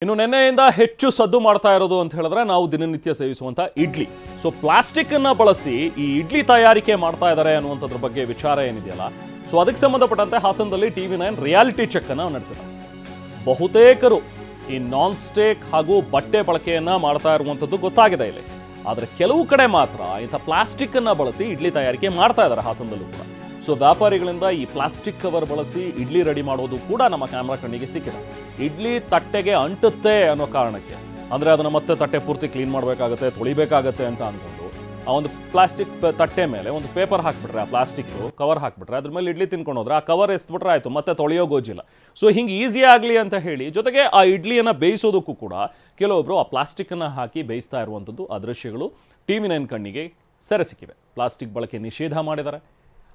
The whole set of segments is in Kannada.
ಇನ್ನು ನೆನ್ನೆಯಿಂದ ಹೆಚ್ಚು ಸದ್ದು ಮಾಡ್ತಾ ಇರೋದು ಅಂತ ಹೇಳಿದ್ರೆ ನಾವು ದಿನನಿತ್ಯ ಸೇವಿಸುವಂತ ಇಡ್ಲಿ. ಸೊ ಪ್ಲಾಸ್ಟಿಕ್ ಅನ್ನ ಬಳಸಿ ಈ ಇಡ್ಲಿ ತಯಾರಿಕೆ ಮಾಡ್ತಾ ಇದ್ದಾರೆ ಅನ್ನುವಂಥದ್ರ ಬಗ್ಗೆ ವಿಚಾರ ಏನಿದೆಯಲ್ಲ, ಸೊ ಅದಕ್ಕೆ ಸಂಬಂಧಪಟ್ಟಂತೆ ಹಾಸನದಲ್ಲಿ TV9 ರಿಯಾಲಿಟಿ ಚೆಕ್ ಅನ್ನ ನಡೆಸಿದೆ. ಬಹುತೇಕರು ಈ ನಾನ್ ಸ್ಟಿಕ್ ಹಾಗೂ ಬಟ್ಟೆ ಬಳಕೆಯನ್ನ ಮಾಡ್ತಾ ಇರುವಂಥದ್ದು ಗೊತ್ತಾಗಿದೆ ಇಲ್ಲಿ. ಆದರೆ ಕೆಲವು ಕಡೆ ಮಾತ್ರ ಇಂಥ ಪ್ಲಾಸ್ಟಿಕ್ ಅನ್ನ ಬಳಸಿ ಇಡ್ಲಿ ತಯಾರಿಕೆ ಮಾಡ್ತಾ ಇದ್ದಾರೆ ಹಾಸನದಲ್ಲೂ ಕೂಡ. ಸೊ ವ್ಯಾಪಾರಿಗಳಿಂದ ಈ ಪ್ಲಾಸ್ಟಿಕ್ ಕವರ್ ಬಳಸಿ ಇಡ್ಲಿ ರೆಡಿ ಮಾಡೋದು ಕೂಡ ನಮ್ಮ ಕ್ಯಾಮ್ರಾ ಕಣ್ಣಿಗೆ ಸಿಕ್ಕಿದೆ. ಇಡ್ಲಿ ತಟ್ಟೆಗೆ ಅಂಟುತ್ತೆ ಅನ್ನೋ ಕಾರಣಕ್ಕೆ, ಅಂದರೆ ಅದನ್ನು ಮತ್ತೆ ತಟ್ಟೆ ಪೂರ್ತಿ ಕ್ಲೀನ್ ಮಾಡಬೇಕಾಗತ್ತೆ, ತೊಳಿಬೇಕಾಗತ್ತೆ ಅಂತ ಅಂದ್ಕೊಂಡು ಆ ಒಂದು ಪ್ಲಾಸ್ಟಿಕ್ ತಟ್ಟೆ ಮೇಲೆ ಒಂದು ಪೇಪರ್ ಹಾಕ್ಬಿಟ್ರೆ, ಆ ಪ್ಲಾಸ್ಟಿಕ್ ಕವರ್ ಹಾಕ್ಬಿಟ್ರೆ ಅದ್ರ ಮೇಲೆ ಇಡ್ಲಿ ತಿನ್ಕೊಂಡು ಹೋದ್ರೆ ಆ ಕವರ್ ಎಸ್ಬಿಟ್ರೆ ಆಯಿತು, ಮತ್ತೆ ತೊಳೆಯೋ ಗೋಜಿಲ್ಲ. ಸೊ ಹಿಂಗೆ ಈಸಿ ಆಗಲಿ ಅಂತ ಹೇಳಿ ಜೊತೆಗೆ ಆ ಇಡ್ಲಿಯನ್ನು ಬೇಯಿಸೋದಕ್ಕೂ ಕೂಡ ಕೆಲವೊಬ್ಬರು ಆ ಪ್ಲಾಸ್ಟಿಕ್ಕನ್ನು ಹಾಕಿ ಬೇಯಿಸ್ತಾ ಇರುವಂಥದ್ದು ಆ ದೃಶ್ಯಗಳು TV9 ಕಣ್ಣಿಗೆ ಸೆರೆ ಸಿಕ್ಕಿವೆ. ಪ್ಲಾಸ್ಟಿಕ್ ಬಳಕೆ ನಿಷೇಧ ಮಾಡಿದ್ದಾರೆ,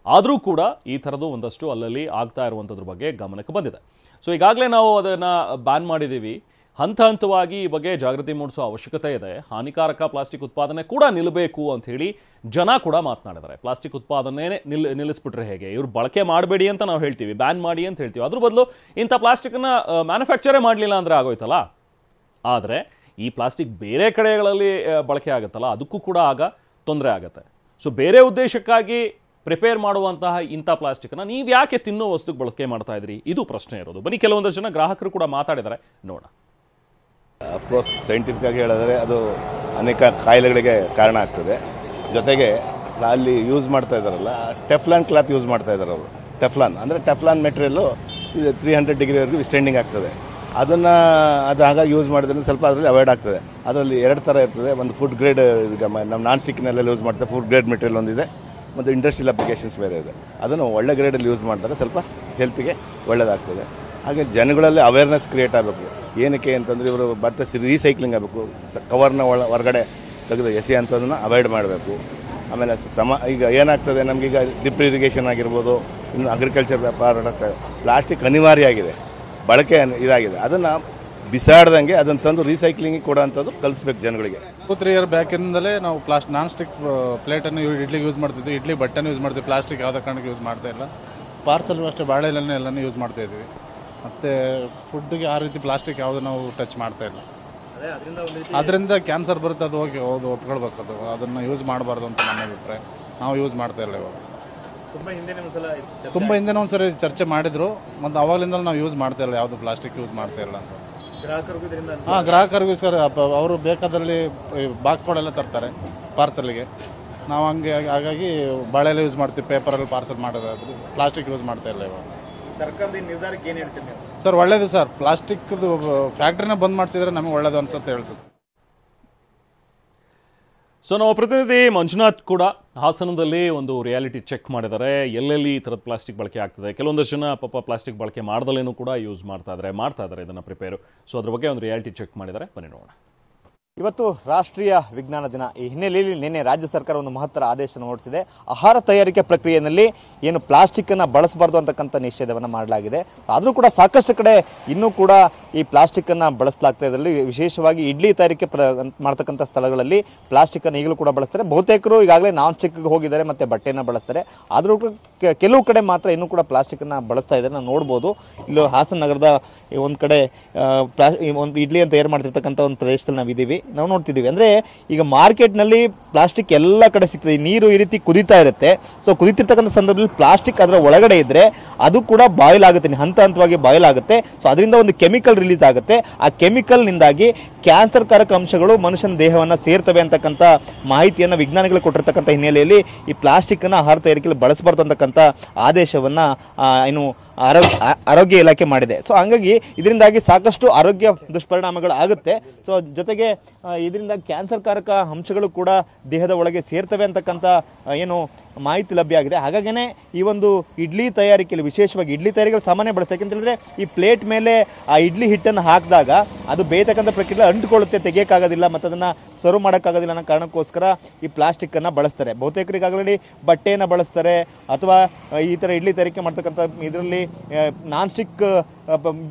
ಆದರೂ ಕೂಡ ಈ ಥರದ್ದು ಒಂದಷ್ಟು ಅಲ್ಲಲ್ಲಿ ಆಗ್ತಾ ಇರುವಂಥದ್ರ ಬಗ್ಗೆ ಗಮನಕ್ಕೆ ಬಂದಿದೆ. ಸೊ ಈಗಾಗಲೇ ನಾವು ಅದನ್ನು ಬ್ಯಾನ್ ಮಾಡಿದ್ದೀವಿ. ಹಂತ ಹಂತವಾಗಿ ಈ ಬಗ್ಗೆ ಜಾಗೃತಿ ಮೂಡಿಸೋ ಅವಶ್ಯಕತೆ ಇದೆ. ಹಾನಿಕಾರಕ ಪ್ಲಾಸ್ಟಿಕ್ ಉತ್ಪಾದನೆ ಕೂಡ ನಿಲ್ಲಬೇಕು ಅಂತ ಹೇಳಿ ಜನ ಕೂಡ ಮಾತನಾಡಿದ್ದಾರೆ. ಪ್ಲಾಸ್ಟಿಕ್ ಉತ್ಪಾದನೆ ನಿಲ್ಲಿಸ್ಬಿಟ್ರೆ ಹೇಗೆ, ಇವ್ರು ಬಳಕೆ ಮಾಡಬೇಡಿ ಅಂತ ನಾವು ಹೇಳ್ತೀವಿ, ಬ್ಯಾನ್ ಮಾಡಿ ಅಂತ ಹೇಳ್ತೀವಿ. ಅದ್ರ ಬದಲು ಇಂಥ ಪ್ಲಾಸ್ಟಿಕ್ನ ಮ್ಯಾನುಫ್ಯಾಕ್ಚರೇ ಮಾಡಲಿಲ್ಲ ಅಂದರೆ ಆಗೋಯ್ತಲ್ಲ. ಆದರೆ ಈ ಪ್ಲಾಸ್ಟಿಕ್ ಬೇರೆ ಕಡೆಗಳಲ್ಲಿ ಬಳಕೆ ಆಗುತ್ತಲ್ಲ, ಅದಕ್ಕೂ ಕೂಡ ಆಗ ತೊಂದರೆ ಆಗುತ್ತೆ. ಸೊ ಬೇರೆ ಉದ್ದೇಶಕ್ಕಾಗಿ ಪ್ರಿಪೇರ್ ಮಾಡುವಂತಹ ಇಂಥ ಪ್ಲಾಸ್ಟಿಕ್ನ ನೀವು ಯಾಕೆ ತಿನ್ನೋ ವಸ್ತುಗೆ ಬಳಕೆ ಮಾಡ್ತಾ ಇದ್ರಿ, ಇದು ಪ್ರಶ್ನೆ ಇರೋದು. ಬನ್ನಿ, ಕೆಲವೊಂದಷ್ಟು ಜನ ಗ್ರಾಹಕರು ಕೂಡ ಮಾತಾಡಿದ್ದಾರೆ, ನೋಡೋಣ. ಅಫ್ಕೋರ್ಸ್ ಸೈಂಟಿಫಿಕ್ ಆಗಿ ಹೇಳಿದ್ರೆ ಅದು ಅನೇಕ ಕಾಯಿಲೆಗಳಿಗೆ ಕಾರಣ ಆಗ್ತದೆ. ಜೊತೆಗೆ ಅಲ್ಲಿ ಯೂಸ್ ಮಾಡ್ತಾ ಇದ್ದಾರಲ್ಲ, ಟೆಫ್ಲಾನ್ ಕ್ಲಾತ್ ಯೂಸ್ ಮಾಡ್ತಾ ಇದ್ದಾರೆ ಅವರು. ಟೆಫ್ಲಾನ್ ಅಂದರೆ ಟೆಫ್ಲಾನ್ ಮೆಟೀರಿಯಲ್ಲು 300 ಡಿಗ್ರಿವರೆಗೂ ಸ್ಟ್ಯಾಂಡಿಂಗ್ ಆಗ್ತದೆ. ಅದು ಹಾಗಾಗಿ ಯೂಸ್ ಮಾಡಿದ್ರೆ ಸ್ವಲ್ಪ ಅದರಲ್ಲಿ ಅವಾಯ್ಡ್ ಆಗ್ತದೆ. ಅದರಲ್ಲಿ 2 ಥರ ಇರ್ತದೆ. ಒಂದು ಫುಡ್ ಗ್ರೇಡ್, ಈಗ ನಮ್ಮ ನಾನ್ ಸ್ಟಿಕ್ನೆಲ್ಲ ಯೂಸ್ ಮಾಡ್ತಾರೆ, ಫುಡ್ ಗ್ರೇಡ್ ಮೆಟೀರಿಯಲ್ ಒಂದಿದೆ, ಮತ್ತು ಇಂಡಸ್ಟ್ರಿಯಲ್ ಅಪ್ಲಿಕೇಶನ್ಸ್ ಬೇರೆ ಇದೆ. ಅದನ್ನು ಒಳ್ಳೆ ಗ್ರೇಡಲ್ಲಿ ಯೂಸ್ ಮಾಡ್ತಾರೆ, ಸ್ವಲ್ಪ ಹೆಲ್ತಿಗೆ ಒಳ್ಳೆಯದಾಗ್ತದೆ. ಹಾಗೆ ಜನಗಳಲ್ಲಿ ಅವೇರ್ನೆಸ್ ಕ್ರಿಯೇಟ್ ಆಗಬೇಕು. ಏನಕ್ಕೆ ಅಂತಂದರೆ ಇವರು ಮತ್ತೆ ರೀಸೈಕ್ಲಿಂಗ್ ಆಗಬೇಕು. ಕವರ್ನ ಹೊರಗಡೆ ತೆಗೆದು ಎಸೆ ಅಂಥದನ್ನು ಅವಾಯ್ಡ್ ಮಾಡಬೇಕು. ಆಮೇಲೆ ಈಗ ಏನಾಗ್ತದೆ, ನಮಗೀಗ ಡ್ರಿಪ್ ಇರಿಗೇಷನ್ ಆಗಿರ್ಬೋದು, ಇನ್ನು ಅಗ್ರಿಕಲ್ಚರ್ ಪ್ರಾಡಕ್ಟ್, ಪ್ಲಾಸ್ಟಿಕ್ ಅನಿವಾರ್ಯ ಆಗಿದೆ, ಬಳಕೆ ಇದಾಗಿದೆ. ಅದನ್ನು ಬಿಸಾಡ್ದಂಗೆ ಅದನ್ನು ತಂದು ರೀಸೈಕ್ಲಿಂಗಿಗೆ ಕೊಡೋಂಥದ್ದು ಕಲಿಸ್ಬೇಕು ಜನಗಳಿಗೆ. 2-3 ಇಯರ್ ಬ್ಯಾಕಿಂದಲೇ ನಾವು ನಾನ್ ಸ್ಟಿಕ್ ಪ್ಲೇಟನ್ನು ಇಡ್ಲಿಗೆ ಯೂಸ್ ಮಾಡ್ತಿದ್ವಿ, ಇಡ್ಲಿ ಬಟ್ಟೆನೂ ಯೂಸ್ ಮಾಡ್ತೀವಿ, ಪ್ಲಾಸ್ಟಿಕ್ ಯಾವುದೇ ಕಾರಣಕ್ಕೆ ಯೂಸ್ ಮಾಡ್ತಾ ಇಲ್ಲ. ಪಾರ್ಸಲ್ಗೂ ಅಷ್ಟೇ ಬಾಳೆ ಎಲೆನೇ ಎಲ್ಲನೂ ಯೂಸ್ ಮಾಡ್ತಾಯಿದ್ವಿ. ಮತ್ತು ಫುಡ್ಗೆ ಆ ರೀತಿ ಪ್ಲಾಸ್ಟಿಕ್ ಯಾವುದು ನಾವು ಟಚ್ ಮಾಡ್ತಾ ಇಲ್ಲ. ಅದರಿಂದ ಕ್ಯಾನ್ಸರ್ ಬರುತ್ತೆ, ಅದು ಹೌದು ಒಪ್ಕೊಳ್ಬೇಕು. ಅದನ್ನು ಯೂಸ್ ಮಾಡಬಾರ್ದು ಅಂತ ನನ್ನ ಅಭಿಪ್ರಾಯ. ನಾವು ಯೂಸ್ ಮಾಡ್ತಾ ಇಲ್ಲ ಇವಾಗ. ತುಂಬ ಹಿಂದೆ ಒಂದ್ಸರಿ ಚರ್ಚೆ ಮಾಡಿದ್ರು, ಮತ್ತು ಅವಾಗಲಿಂದಲೂ ನಾವು ಯೂಸ್ ಮಾಡ್ತಾ ಇಲ್ಲ, ಯಾವುದು ಪ್ಲಾಸ್ಟಿಕ್ ಯೂಸ್ ಮಾಡ್ತಾ ಇಲ್ಲ ಅಂತ. ಗ್ರಾಹಕರಿಗೂ ಸರ್ ಅವರು ಬೇಕಾದಲ್ಲಿ ಬಾಕ್ಸ್ಗಳೆಲ್ಲ ತರ್ತಾರೆ ಪಾರ್ಸಲ್ಗೆ. ನಾವು ಹಾಗಾಗಿ ಬಾಳೆಲ್ಲ ಯೂಸ್ ಮಾಡ್ತೀವಿ, ಪೇಪರಲ್ಲಿ ಪಾರ್ಸಲ್ ಮಾಡೋದಾದ್ರು. ಪ್ಲಾಸ್ಟಿಕ್ ಯೂಸ್ ಮಾಡ್ತಾ ಇಲ್ಲ ಇವಾಗ. ಸರ್ಕಾರದ ನಿರ್ಧಾರಕ್ಕೆ ಏನು ಹೇಳ್ತೀನಿ ಸರ್? ಒಳ್ಳೇದು ಸರ್. ಪ್ಲಾಸ್ಟಿಕ್ದು ಫ್ಯಾಕ್ಟ್ರಿನ ಬಂದ್ ಮಾಡಿಸಿದ್ರೆ ನಮಗೆ ಒಳ್ಳೇದು ಅನ್ಸುತ್ತೆ ಹೇಳ್ಸುತ್ತೆ. ಸೊ ನಮ್ಮ ಪ್ರತಿನಿಧಿ ಮಂಜುನಾಥ್ ಕೂಡ ಹಾಸನದಲ್ಲಿ ಒಂದು ರಿಯಾಲಿಟಿ ಚೆಕ್ ಮಾಡಿದ್ದಾರೆ. ಎಲ್ಲೆಲ್ಲಿ ಈ ಥರದ ಪ್ಲಾಸ್ಟಿಕ್ ಬಳಕೆ ಆಗ್ತದೆ, ಕೆಲವೊಂದಷ್ಟು ಜನ ಪಾಪ ಪ್ಲಾಸ್ಟಿಕ್ ಬಳಕೆ ಮಾಡ್ದಲೇನೂ ಕೂಡ ಯೂಸ್ ಮಾಡ್ತಾ ಇದ್ದಾರೆ ಇದನ್ನು ಪ್ರಿಪೇರು. ಸೊ ಅದ್ರ ಬಗ್ಗೆ ಒಂದು ರಿಯಾಲಿಟಿ ಚೆಕ್ ಮಾಡಿದ್ದಾರೆ, ಬನ್ನಿ ನೋಡೋಣ. ಇವತ್ತು ರಾಷ್ಟ್ರೀಯ ವಿಜ್ಞಾನ ದಿನ. ಈ ಹಿನ್ನೆಲೆಯಲ್ಲಿ ನಿನ್ನೆ ರಾಜ್ಯ ಸರ್ಕಾರ ಒಂದು ಮಹತ್ತರ ಆದೇಶವನ್ನು ಹೊರಡಿಸಿದೆ. ಆಹಾರ ತಯಾರಿಕೆ ಪ್ರಕ್ರಿಯೆಯಲ್ಲಿ ಏನು ಪ್ಲಾಸ್ಟಿಕ್ಕನ್ನು ಬಳಸಬಾರ್ದು ಅಂತಕ್ಕಂಥ ನಿಷೇಧವನ್ನು ಮಾಡಲಾಗಿದೆ. ಆದರೂ ಕೂಡ ಸಾಕಷ್ಟು ಕಡೆ ಇನ್ನೂ ಕೂಡ ಈ ಪ್ಲಾಸ್ಟಿಕ್ಕನ್ನು ಬಳಸಲಾಗ್ತಾ ಇದರಲ್ಲಿ, ವಿಶೇಷವಾಗಿ ಇಡ್ಲಿ ತಯಾರಿಕೆ ಮಾಡ್ತಕ್ಕಂಥ ಸ್ಥಳಗಳಲ್ಲಿ ಪ್ಲಾಸ್ಟಿಕ್ಕನ್ನು ಈಗಲೂ ಕೂಡ ಬಳಸ್ತಾರೆ. ಬಹುತೇಕರು ಈಗಾಗಲೇ ನಾನ್ ಸ್ಟಿಕ್ಗೆ ಹೋಗಿದ್ದಾರೆ ಮತ್ತು ಬಟ್ಟೆಯನ್ನು ಬಳಸ್ತಾರೆ. ಆದರೂ ಕೆಲವು ಕಡೆ ಮಾತ್ರ ಇನ್ನೂ ಕೂಡ ಪ್ಲಾಸ್ಟಿಕ್ಕನ್ನು ಬಳಸ್ತಾ ಇದ್ದಾರೆ. ನಾವು ನೋಡ್ಬೋದು, ಇಲ್ಲೂ ಹಾಸನ ನಗರದ ಒಂದು ಕಡೆ ಒಂದು ಇಡ್ಲಿಯನ್ನು ತಯಾರು ಮಾಡ್ತಿರ್ತಕ್ಕಂಥ ಒಂದು ಪ್ರದೇಶದಲ್ಲಿ ನಾವಿದ್ದೀವಿ. ನಾವು ನೋಡ್ತಿದ್ದೀವಿ ಅಂದರೆ ಈಗ ಮಾರ್ಕೆಟ್ನಲ್ಲಿ ಪ್ಲಾಸ್ಟಿಕ್ ಎಲ್ಲ ಕಡೆ ಸಿಗ್ತದೆ. ನೀರು ಈ ರೀತಿ ಕುದೀತಾ ಇರುತ್ತೆ. ಸೊ ಕುದೀತಿರ್ತಕ್ಕಂಥ ಸಂದರ್ಭದಲ್ಲಿ ಪ್ಲಾಸ್ಟಿಕ್ ಅದರ ಒಳಗಡೆ ಇದ್ದರೆ ಅದು ಕೂಡ ಬಾಯ್ಲ್ ಆಗುತ್ತೆ, ಹಂತ ಹಂತವಾಗಿ ಬಾಯ್ಲ್ ಆಗುತ್ತೆ. ಸೊ ಅದರಿಂದ ಒಂದು ಕೆಮಿಕಲ್ ರಿಲೀಸ್ ಆಗುತ್ತೆ. ಆ ಕೆಮಿಕಲ್ನಿಂದಾಗಿ ಕ್ಯಾನ್ಸರ್ ಕಾರಕ ಅಂಶಗಳು ಮನುಷ್ಯನ ದೇಹವನ್ನು ಸೇರ್ತವೆ ಅಂತಕ್ಕಂಥ ಮಾಹಿತಿಯನ್ನು ವಿಜ್ಞಾನಿಗಳು ಕೊಟ್ಟಿರ್ತಕ್ಕಂಥ ಹಿನ್ನೆಲೆಯಲ್ಲಿ ಈ ಪ್ಲಾಸ್ಟಿಕ್ಕನ್ನು ಆಹಾರ ತಯಾರಿಕೆಯಲ್ಲಿ ಬಳಸಬಾರ್ದು ಅಂತಕ್ಕಂಥ ಆದೇಶವನ್ನು ಏನು ಆರೋಗ್ಯ ಇಲಾಖೆ ಮಾಡಿದೆ. ಸೊ ಹಂಗಾಗಿ ಇದರಿಂದಾಗಿ ಸಾಕಷ್ಟು ಆರೋಗ್ಯ ದುಷ್ಪರಿಣಾಮಗಳು ಆಗುತ್ತೆ. ಸೊ ಜೊತೆಗೆ ಇದರಿಂದ ಕ್ಯಾನ್ಸರ್ ಕಾರಕ ಅಂಶಗಳು ಕೂಡ ದೇಹದ ಒಳಗೆ ಸೇರ್ತವೆ ಅಂತಕ್ಕಂಥ ಏನು ಮಾಹಿತಿ ಲಭ್ಯ ಆಗಿದೆ. ಹಾಗಾಗಿನೇ ಈ ಒಂದು ಇಡ್ಲಿ ತಯಾರಿಕೆಯಲ್ಲಿ, ವಿಶೇಷವಾಗಿ ಇಡ್ಲಿ ತಯಾರಿಕೆಯಲ್ಲಿ ಸಾಮಾನ್ಯ ಬಳಸ್ತಾರೆ. ಯಾಕೆಂತ ಹೇಳಿದ್ರೆ ಈ ಪ್ಲೇಟ್ ಮೇಲೆ ಆ ಇಡ್ಲಿ ಹಿಟ್ಟನ್ನು ಹಾಕಿದಾಗ ಅದು ಬೇಯತಕ್ಕಂಥ ಪ್ರಕ್ರಿಯೆ ಅಂಟುಕೊಳ್ಳುತ್ತೆ, ತೆಗಿಯೋಕ್ಕಾಗೋದಿಲ್ಲ, ಮತ್ತು ಅದನ್ನು ಸರ್ವ್ ಮಾಡೋಕ್ಕಾಗೋದಿಲ್ಲ ಅನ್ನೋ ಕಾರಣಕ್ಕೋಸ್ಕರ ಈ ಪ್ಲಾಸ್ಟಿಕ್ಕನ್ನು ಬಳಸ್ತಾರೆ. ಬಹುತೇಕರು ಈಗಾಗಲೇ ಬಟ್ಟೆಯನ್ನು ಬಳಸ್ತಾರೆ, ಅಥವಾ ಈ ಥರ ಇಡ್ಲಿ ತಯಾರಿಕೆ ಮಾಡ್ತಕ್ಕಂಥ ಇದರಲ್ಲಿ ನಾನ್ ಸ್ಟಿಕ್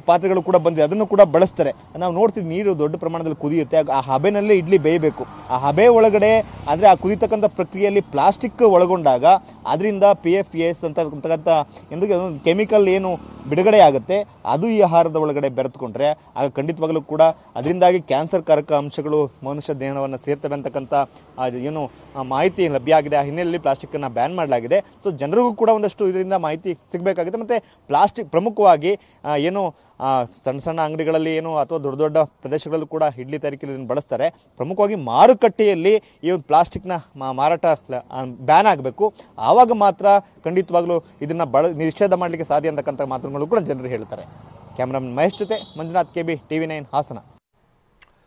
ಪಾತ್ರೆಗಳು ಕೂಡ ಬಂದಿದೆ, ಅದನ್ನು ಕೂಡ ಬಳಸ್ತಾರೆ. ನಾವು ನೋಡ್ತೀವಿ, ನೀರು ದೊಡ್ಡ ಪ್ರಮಾಣದಲ್ಲಿ ಕುದಿಯುತ್ತೆ. ಆ ಹಬೆನಲ್ಲಿ ಇಡ್ಲಿ ಬೇಯಬೇಕು. ಆ ಹಬೆ ಒಳಗಡೆ ಅಂದರೆ ಆ ಕುದಿತಕ್ಕಂಥ ಪ್ರಕ್ರಿಯೆಯಲ್ಲಿ ಪ್ಲಾಸ್ಟಿಕ್ ಒಳಗೊಂಡಾಗ ಮಾಡಿದಾಗ ಅದರಿಂದ PFAS ಅಂತಕ್ಕಂಥ ಕೆಮಿಕಲ್ ಏನು ಬಿಡುಗಡೆ ಆಗುತ್ತೆ ಅದು ಈ ಆಹಾರದ ಒಳಗಡೆ ಬೆರೆತುಕೊಂಡ್ರೆ ಆಗ ಖಂಡಿತವಾಗಲೂ ಕೂಡ ಅದರಿಂದಾಗಿ ಕ್ಯಾನ್ಸರ್ ಕಾರಕ ಅಂಶಗಳು ಮನುಷ್ಯ ದೇಹವನ್ನು ಸೇರ್ತವೆ ಅಂತಕ್ಕಂಥ ಏನು ಮಾಹಿತಿ ಲಭ್ಯ ಆಗಿದೆ. ಆ ಹಿನ್ನೆಲೆಯಲ್ಲಿ ಪ್ಲಾಸ್ಟಿಕ್ಕನ್ನು ಬ್ಯಾನ್ ಮಾಡಲಾಗಿದೆ. ಸೊ ಜನರಿಗೂ ಕೂಡ ಒಂದಷ್ಟು ಇದರಿಂದ ಮಾಹಿತಿ ಸಿಗಬೇಕಾಗುತ್ತೆ. ಮತ್ತು ಪ್ಲಾಸ್ಟಿಕ್ ಪ್ರಮುಖವಾಗಿ ಏನು ಸಣ್ಣ ಸಣ್ಣ ಅಂಗಡಿಗಳಲ್ಲಿ ಏನು ಅಥವಾ ದೊಡ್ಡ ದೊಡ್ಡ ಪ್ರದೇಶಗಳಲ್ಲೂ ಕೂಡ ಇಡ್ಲಿ ತಯಾರಿಕೆಯಲ್ಲಿ ಇದನ್ನು ಬಳಸ್ತಾರೆ. ಪ್ರಮುಖವಾಗಿ ಮಾರುಕಟ್ಟೆಯಲ್ಲಿ ಈ ಒಂದು ಪ್ಲಾಸ್ಟಿಕ್ನ ಮಾರಾಟ ಬ್ಯಾನ್ ಆಗಬೇಕು. ಆವಾಗ ಮಾತ್ರ ಖಂಡಿತವಾಗ್ಲೂ ಇದನ್ನು ನಿಷೇಧ ಮಾಡಲಿಕ್ಕೆ ಸಾಧ್ಯ ಅಂತಕ್ಕಂಥ ಮಾತುಗಳು ಕೂಡ ಜನರು ಹೇಳ್ತಾರೆ. ಕ್ಯಾಮ್ರಾಮನ್ ಮಹೇಶ್ ಜೊತೆ ಮಂಜುನಾಥ್, KB, TV9 ಹಾಸನ.